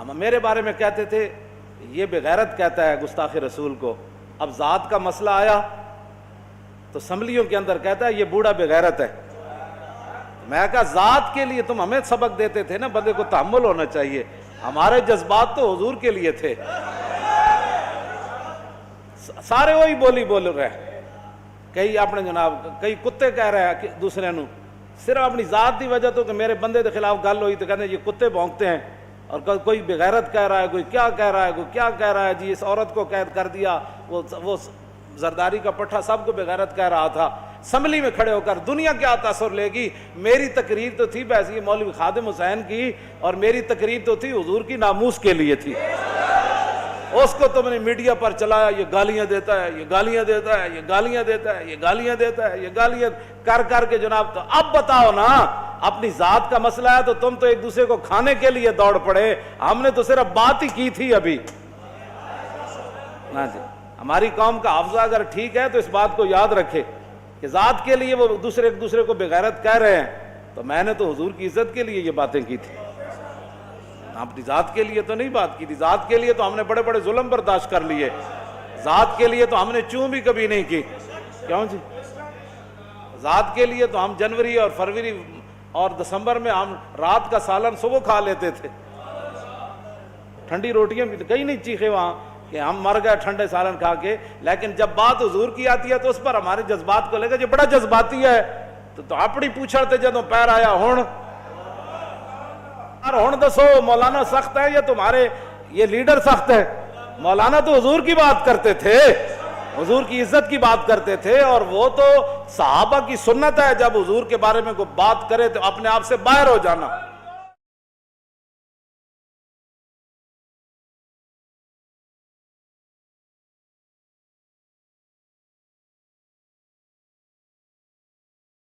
ہم میرے بارے میں کہتے تھے یہ بغیرت کہتا ہے گستاخ رسول کو، اب ذات کا مسئلہ آیا تو اسمبلیوں کے اندر کہتا ہے یہ بوڑھا بغیرت ہے۔ میں کہا ذات کے لیے تم ہمیں سبق دیتے تھے نا، بندے کو تحمل ہونا چاہیے، ہمارے جذبات تو حضور کے لیے تھے۔ سارے وہی بولی بول رہے ہیں، کئی اپنے جناب کئی کتے کہہ رہے ہیں کہ دوسرے نو صرف اپنی ذات دی وجہ تو کہ میرے بندے کے خلاف گل ہوئی تو کہتے ہیں یہ کتے بھونکتے ہیں، اور کوئی بغیرت کہہ رہا ہے، کوئی کیا کہہ رہا ہے، کوئی کیا کہہ رہا ہے، جی اس عورت کو قید کر دیا، وہ زرداری کا پٹھا سب کو بغیرت کہہ رہا تھا۔ اسمبلی میں کھڑے ہو کر دنیا کیا تاثر لے گی؟ میری تقریر تو تھی ویسی مولوی خادم حسین کی، اور میری تقریر تو تھی حضور کی ناموس کے لیے تھی۔ اس کو تم نے میڈیا پر چلایا، یہ گالیاں دیتا ہے، یہ گالیاں دیتا ہے، یہ گالیاں دیتا ہے، یہ گالیاں دیتا ہے، یہ گالیاں کر کر کے جناب۔ تو اب بتاؤ نا، اپنی ذات کا مسئلہ ہے تو تم تو ایک دوسرے کو کھانے کے لیے دوڑ پڑے، ہم نے تو صرف بات ہی کی تھی ابھی نا جی۔ ہماری قوم کا حافظہ اگر ٹھیک ہے تو اس بات کو یاد رکھے کہ ذات کے لیے وہ ایک دوسرے کو بغیرت کہہ رہے ہیں، تو میں نے تو حضور کی عزت کے لیے یہ باتیں کی تھی، اپنی ذات کے لیے تو نہیں بات کی تھی۔ ذات کے لیے تو ہم نے بڑے بڑے ظلم برداشت کر لیے، ذات کے لیے تو ہم نے چوں بھی کبھی نہیں کی۔ کیوں جی؟ ذات کے لیے تو ہم جنوری اور فروری اور دسمبر میں ہم رات کا سالن صبح کھا لیتے تھے، ٹھنڈی روٹیاں بھی کہیں نہیں چیخے وہاں کہ ہم مر گئے ٹھنڈے سالن کھا کے۔ لیکن جب بات حضور کی آتی ہے تو اس پر ہمارے جذبات کو لے کر یہ بڑا جذباتی ہے، تو اپنی پوچھڑتے جدوں پیر آیا ہن دسو مولانا سخت ہے یا تمہارے یہ لیڈر سخت ہے؟ مولانا تو حضور کی بات کرتے تھے، حضور کی عزت کی بات کرتے تھے، اور وہ تو صحابہ کی سنت ہے جب حضور کے بارے میں کوئی بات کرے تو اپنے آپ سے باہر ہو جانا۔